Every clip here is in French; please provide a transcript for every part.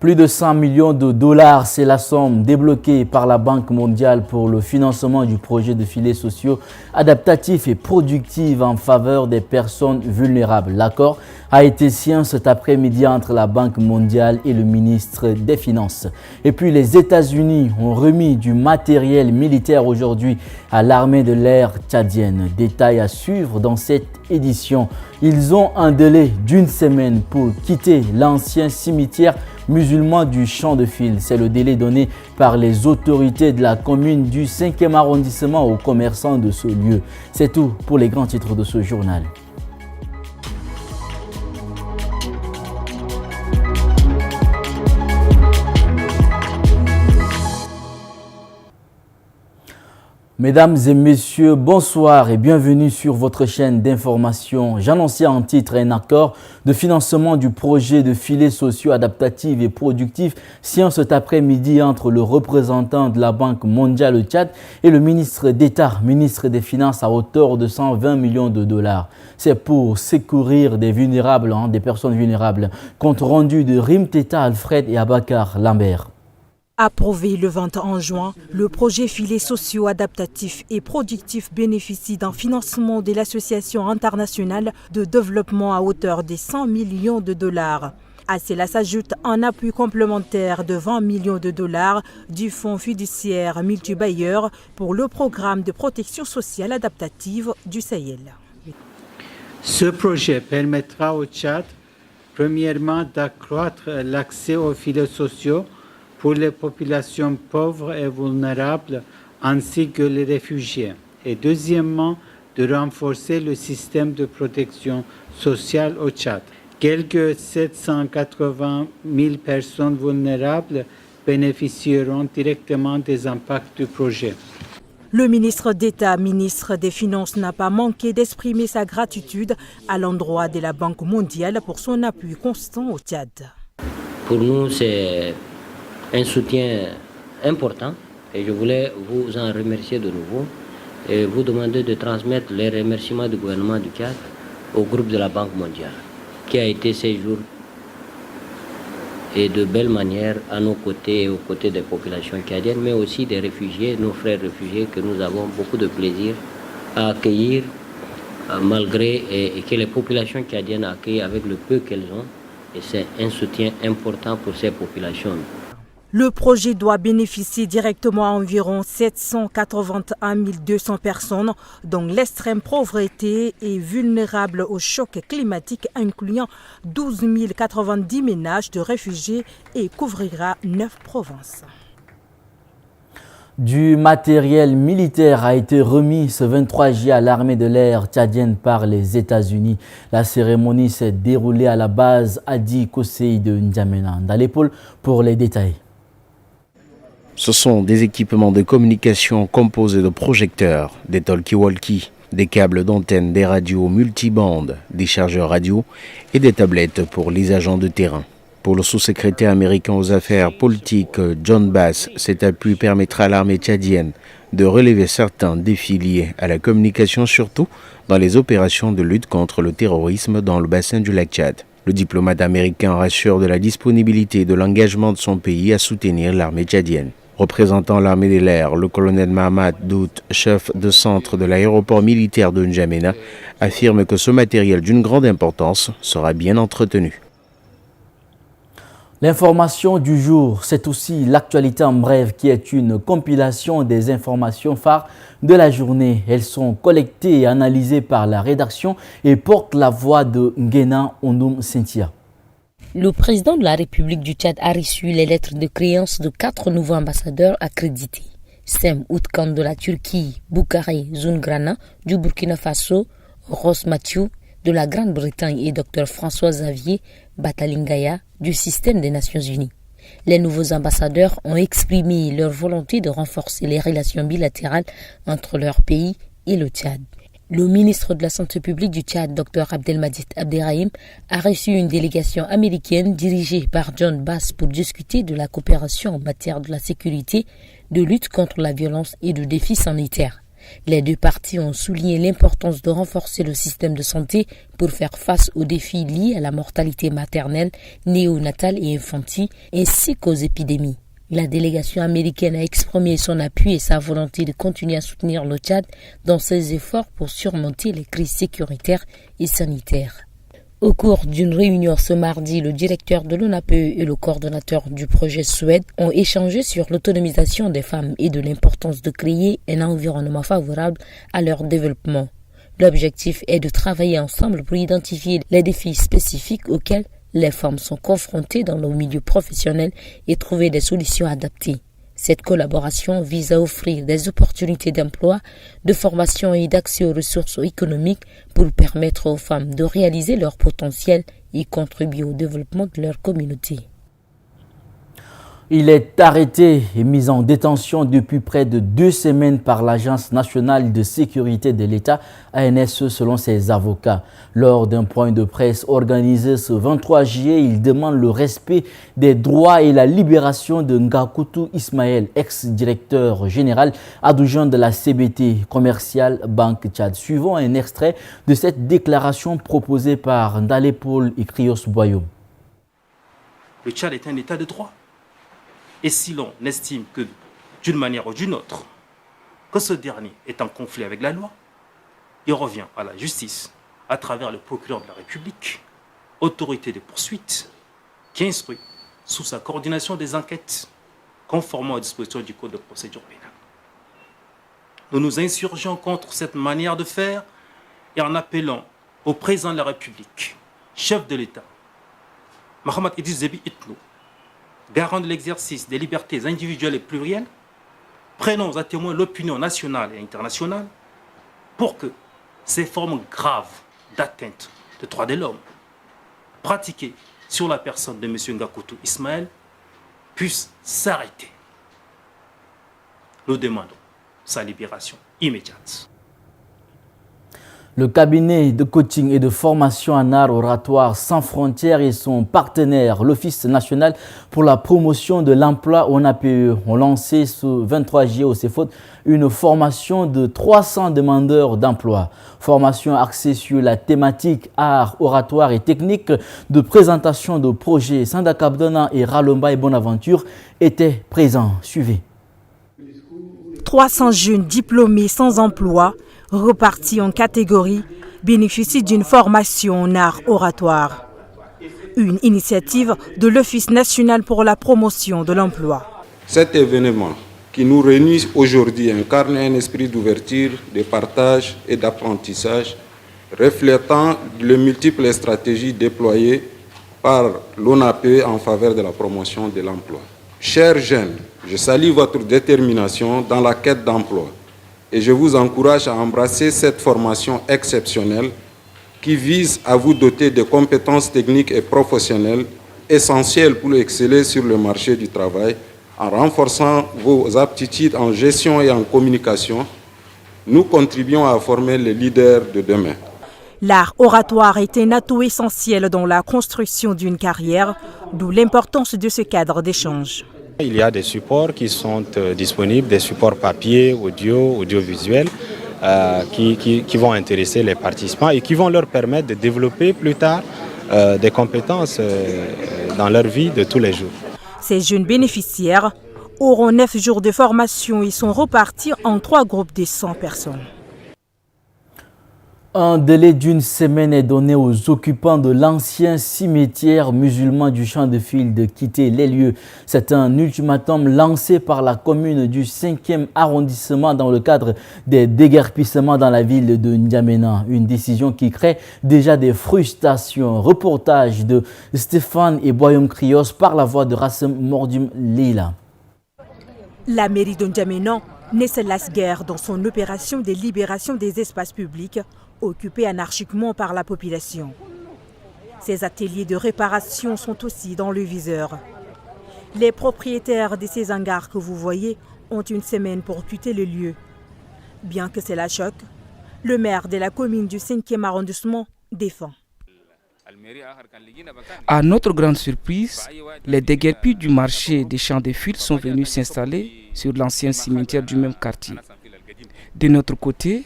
Plus de 100 millions de dollars, c'est la somme débloquée par la Banque mondiale pour le financement du projet de filets sociaux adaptatifs et productifs en faveur des personnes vulnérables. L'accord a été signé cet après-midi entre la Banque mondiale et le ministre des Finances. Et puis les États-Unis ont remis du matériel militaire aujourd'hui à l'armée de l'air tchadienne. Détail à suivre dans cette édition. Ils ont un délai d'une semaine pour quitter l'ancien cimetière musulman du Champ de Fil. C'est le délai donné par les autorités de la commune du 5e arrondissement aux commerçants de ce lieu. C'est tout pour les grands titres de ce journal. Mesdames et messieurs, bonsoir et bienvenue sur votre chaîne d'information. J'annonçais en titre un accord de financement du projet de filets sociaux adaptatifs et productifs signé cet après-midi entre le représentant de la Banque mondiale au Tchad et le ministre d'État, ministre des Finances à hauteur de 120 millions de dollars. C'est pour secourir des vulnérables, des personnes vulnérables. Compte rendu de Rim Teta Alfred et Abakar Lambert. Approuvé le 21 juin, le projet filets sociaux adaptatifs et productifs bénéficie d'un financement de l'Association internationale de développement à hauteur de 100 millions de dollars. À cela s'ajoute un appui complémentaire de 20 millions de dollars du Fonds fiduciaire multibailleur pour le programme de protection sociale adaptative du Sahel. Ce projet permettra au Tchad, premièrement, d'accroître l'accès aux filets sociaux pour les populations pauvres et vulnérables ainsi que les réfugiés. Et deuxièmement, de renforcer le système de protection sociale au Tchad. Quelques 780 000 personnes vulnérables bénéficieront directement des impacts du projet. Le ministre d'État, ministre des Finances, n'a pas manqué d'exprimer sa gratitude à l'endroit de la Banque mondiale pour son appui constant au Tchad. Pour nous, c'est un soutien important et je voulais vous en remercier de nouveau et vous demander de transmettre les remerciements du gouvernement du Tchad au groupe de la Banque mondiale qui a été ces jours et de belle manière à nos côtés et aux côtés des populations tchadiennes, mais aussi des réfugiés, nos frères réfugiés que nous avons beaucoup de plaisir à accueillir malgré et que les populations tchadiennes accueillent avec le peu qu'elles ont et c'est un soutien important pour ces populations. Le projet doit bénéficier directement à environ 781 200 personnes dont l'extrême pauvreté est vulnérable au choc climatique, incluant 12 090 ménages de réfugiés et couvrira 9 provinces. Du matériel militaire a été remis ce 23 juillet à l'armée de l'air tchadienne par les États-Unis. La cérémonie s'est déroulée à la base Adi Kosei de N'Djamena. Dans l'épaule pour les détails. Ce sont des équipements de communication composés de projecteurs, des talkie-walkie, des câbles d'antenne, des radios multibandes, des chargeurs radio et des tablettes pour les agents de terrain. Pour le sous-secrétaire américain aux affaires politiques John Bass, cet appui permettra à l'armée tchadienne de relever certains défis liés à la communication, surtout dans les opérations de lutte contre le terrorisme dans le bassin du lac Tchad. Le diplomate américain rassure de la disponibilité et de l'engagement de son pays à soutenir l'armée tchadienne. Représentant l'armée de l'air, le colonel Mahamad Dout, chef de centre de l'aéroport militaire de N'Djamena, affirme que ce matériel d'une grande importance sera bien entretenu. L'information du jour, c'est aussi l'actualité en bref qui est une compilation des informations phares de la journée. Elles sont collectées et analysées par la rédaction et portent la voix de Nguena Ondoum Cynthia. Le président de la République du Tchad a reçu les lettres de créance de 4 nouveaux ambassadeurs accrédités. Sem Outkan de la Turquie, Boukari Zoungrana du Burkina Faso, Ross Mathieu de la Grande-Bretagne et Dr François Xavier Batalingaya du système des Nations Unies. Les nouveaux ambassadeurs ont exprimé leur volonté de renforcer les relations bilatérales entre leur pays et le Tchad. Le ministre de la Santé publique du Tchad, Dr Abdelmadjid Abderrahim, a reçu une délégation américaine dirigée par John Bass pour discuter de la coopération en matière de la sécurité, de lutte contre la violence et de défis sanitaires. Les deux parties ont souligné l'importance de renforcer le système de santé pour faire face aux défis liés à la mortalité maternelle, néonatale et infantile, ainsi qu'aux épidémies. La délégation américaine a exprimé son appui et sa volonté de continuer à soutenir le Tchad dans ses efforts pour surmonter les crises sécuritaires et sanitaires. Au cours d'une réunion ce mardi, le directeur de l'ONAPE et le coordonnateur du projet Suède ont échangé sur l'autonomisation des femmes et de l'importance de créer un environnement favorable à leur développement. L'objectif est de travailler ensemble pour identifier les défis spécifiques auxquels les femmes sont confrontées dans le milieu professionnel et trouver des solutions adaptées. Cette collaboration vise à offrir des opportunités d'emploi, de formation et d'accès aux ressources économiques pour permettre aux femmes de réaliser leur potentiel et contribuer au développement de leur communauté. Il est arrêté et mis en détention depuis près de 2 semaines par l'Agence nationale de sécurité de l'État, ANSE, selon ses avocats. Lors d'un point de presse organisé ce 23 juillet, il demande le respect des droits et la libération de Ngakoutou Ismaël, ex-directeur général adjoint de la CBT, Commercial Banque Tchad. Suivons un extrait de cette déclaration proposée par Ndale Paul et Krios Boyoum. Le Tchad est un état de droit. Et si l'on estime que, d'une manière ou d'une autre, que ce dernier est en conflit avec la loi, il revient à la justice, à travers le procureur de la République, autorité de poursuite, qui instruit sous sa coordination des enquêtes, conformément aux dispositions du Code de procédure pénale. Nous nous insurgeons contre cette manière de faire et en appelant au président de la République, chef de l'État, Mohamed Idriss Déby Itno, garant de l'exercice des libertés individuelles et plurielles, prenons à témoin l'opinion nationale et internationale pour que ces formes graves d'atteinte des droits de l'homme pratiquées sur la personne de M. Ngakoutou Ismaël puissent s'arrêter. Nous demandons sa libération immédiate. Le cabinet de coaching et de formation en art oratoire Sans Frontières et son partenaire, l'Office national pour la promotion de l'emploi ONAPE, ont lancé ce 23 juillet au CEFOT une formation de 300 demandeurs d'emploi. Formation axée sur la thématique art oratoire et technique de présentation de projets. Sanda Kabdona et Ralomba et Bonaventure étaient présents. Suivez. 300 jeunes diplômés sans emploi repartis en catégorie, bénéficient d'une formation en art oratoire. Une initiative de l'Office national pour la promotion de l'emploi. Cet événement qui nous réunit aujourd'hui incarne un esprit d'ouverture, de partage et d'apprentissage, reflétant les multiples stratégies déployées par l'ONAPE en faveur de la promotion de l'emploi. Chers jeunes, je salue votre détermination dans la quête d'emploi. Et je vous encourage à embrasser cette formation exceptionnelle qui vise à vous doter de compétences techniques et professionnelles essentielles pour exceller sur le marché du travail en renforçant vos aptitudes en gestion et en communication. Nous contribuons à former les leaders de demain. L'art oratoire est un atout essentiel dans la construction d'une carrière, d'où l'importance de ce cadre d'échange. Il y a des supports qui sont disponibles, des supports papier, audiovisuels, qui vont intéresser les participants et qui vont leur permettre de développer plus tard des compétences dans leur vie de tous les jours. Ces jeunes bénéficiaires auront 9 jours de formation et sont repartis en 3 groupes de 100 personnes. Un délai d'une semaine est donné aux occupants de l'ancien cimetière musulman du Champ de File de quitter les lieux. C'est un ultimatum lancé par la commune du 5e arrondissement dans le cadre des déguerpissements dans la ville de N'Djamena. Une décision qui crée déjà des frustrations. Reportage de Stéphane et Boyoum Krios par la voix de Rassem Mordim Lila. La mairie de N'Djamena ne se lasse guère dans son opération de libération des espaces publics occupés anarchiquement par la population. Ces ateliers de réparation sont aussi dans le viseur. Les propriétaires de ces hangars que vous voyez ont une semaine pour quitter le lieu. Bien que cela choque, le maire de la commune du 5e arrondissement défend. À notre grande surprise, les déguerpis du marché des Champs de File sont venus s'installer sur l'ancien cimetière du même quartier. De notre côté,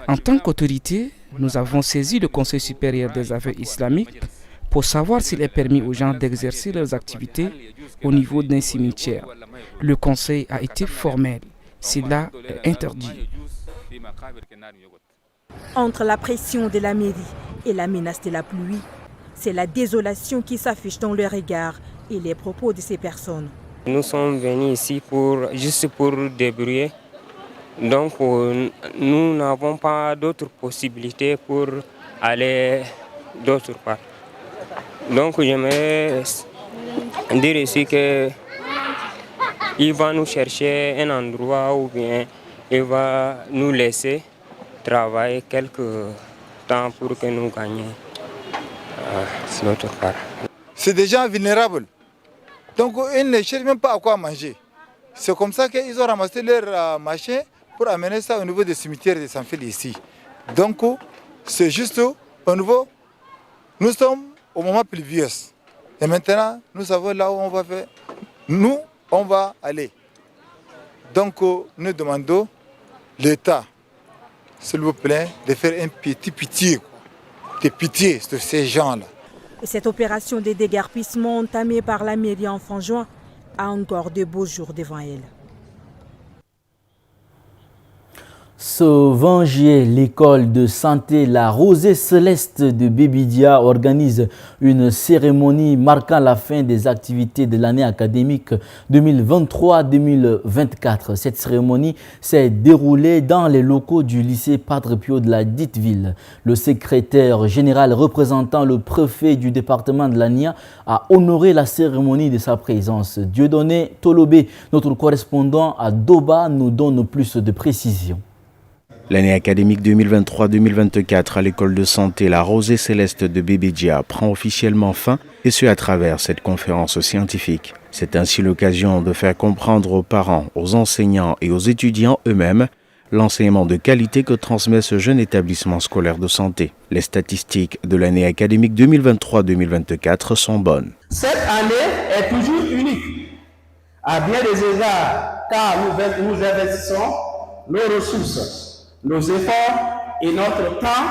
en tant qu'autorité, nous avons saisi le Conseil supérieur des affaires islamiques pour savoir s'il est permis aux gens d'exercer leurs activités au niveau d'un cimetière. Le Conseil a été formel. Cela est interdit. Entre la pression de la mairie et la menace de la pluie, c'est la désolation qui s'affiche dans le regard et les propos de ces personnes. Nous sommes venus ici juste pour débrouiller. Donc nous n'avons pas d'autres possibilités pour aller d'autre part. Donc j'aimerais dire ici qu'il va nous chercher un endroit ou bien il va nous laisser travailler quelques temps pour que nous gagnions notre part. C'est des gens vulnérables. Donc ils ne cherchent même pas à quoi manger. C'est comme ça qu'ils ont ramassé leur machin pour amener ça au niveau des cimetières des Sanfil ici. Donc c'est juste au niveau, nous sommes au moment pluvieux. Et maintenant, nous savons là où on va faire. Nous, on va aller. Donc nous demandons l'État, s'il vous plaît, de faire un petit pitié, de pitié sur ces gens-là. Cette opération de déguerpissement entamée par la mairie en fin juin a encore de beaux jours devant elle. Ce 20 juillet, l'école de santé La Rosée Céleste de Bébidia organise une cérémonie marquant la fin des activités de l'année académique 2023-2024. Cette cérémonie s'est déroulée dans les locaux du lycée Padre Pio de la dite ville. Le secrétaire général représentant le préfet du département de l'ANIA a honoré la cérémonie de sa présence. Dieudonné Tolobé, notre correspondant à Doba, nous donne plus de précisions. L'année académique 2023-2024 à l'école de santé La Rosée Céleste de Bébidia prend officiellement fin, et ce à travers cette conférence scientifique. C'est ainsi l'occasion de faire comprendre aux parents, aux enseignants et aux étudiants eux-mêmes l'enseignement de qualité que transmet ce jeune établissement scolaire de santé. Les statistiques de l'année académique 2023-2024 sont bonnes. Cette année est toujours unique, à bien des égards, car nous investissons nos ressources, nos efforts et notre temps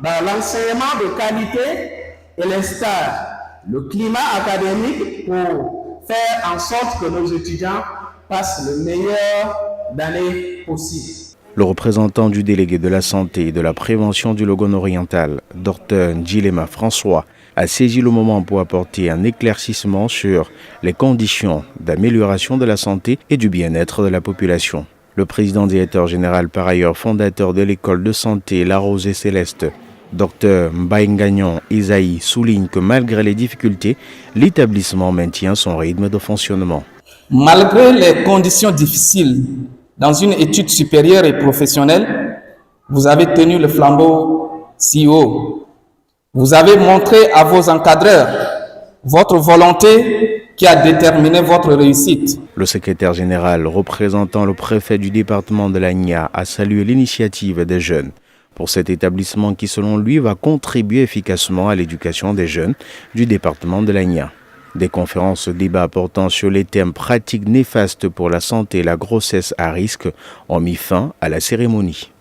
dans l'enseignement de qualité et les stages, le climat académique pour faire en sorte que nos étudiants passent le meilleur d'année possible. Le représentant du délégué de la santé et de la prévention du Logone oriental, Dr Njilema François, a saisi le moment pour apporter un éclaircissement sur les conditions d'amélioration de la santé et du bien-être de la population. Le président directeur général, par ailleurs fondateur de l'école de santé La Rosée Céleste, Dr Mbaingagnon Isaïe, souligne que malgré les difficultés, l'établissement maintient son rythme de fonctionnement. Malgré les conditions difficiles dans une étude supérieure et professionnelle, vous avez tenu le flambeau si haut. Vous avez montré à vos encadreurs votre volonté qui a déterminé votre réussite. Le secrétaire général représentant le préfet du département de l'ANIA a salué l'initiative des jeunes pour cet établissement qui, selon lui, va contribuer efficacement à l'éducation des jeunes du département de l'ANIA. Des conférences débats portant sur les thèmes pratiques néfastes pour la santé et la grossesse à risque ont mis fin à la cérémonie.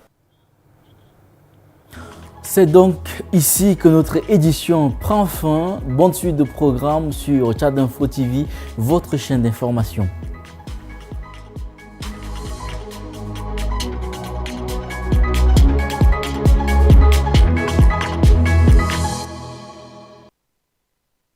C'est donc ici que notre édition prend fin. Bonne suite de programmes sur Tchad Info TV, votre chaîne d'information.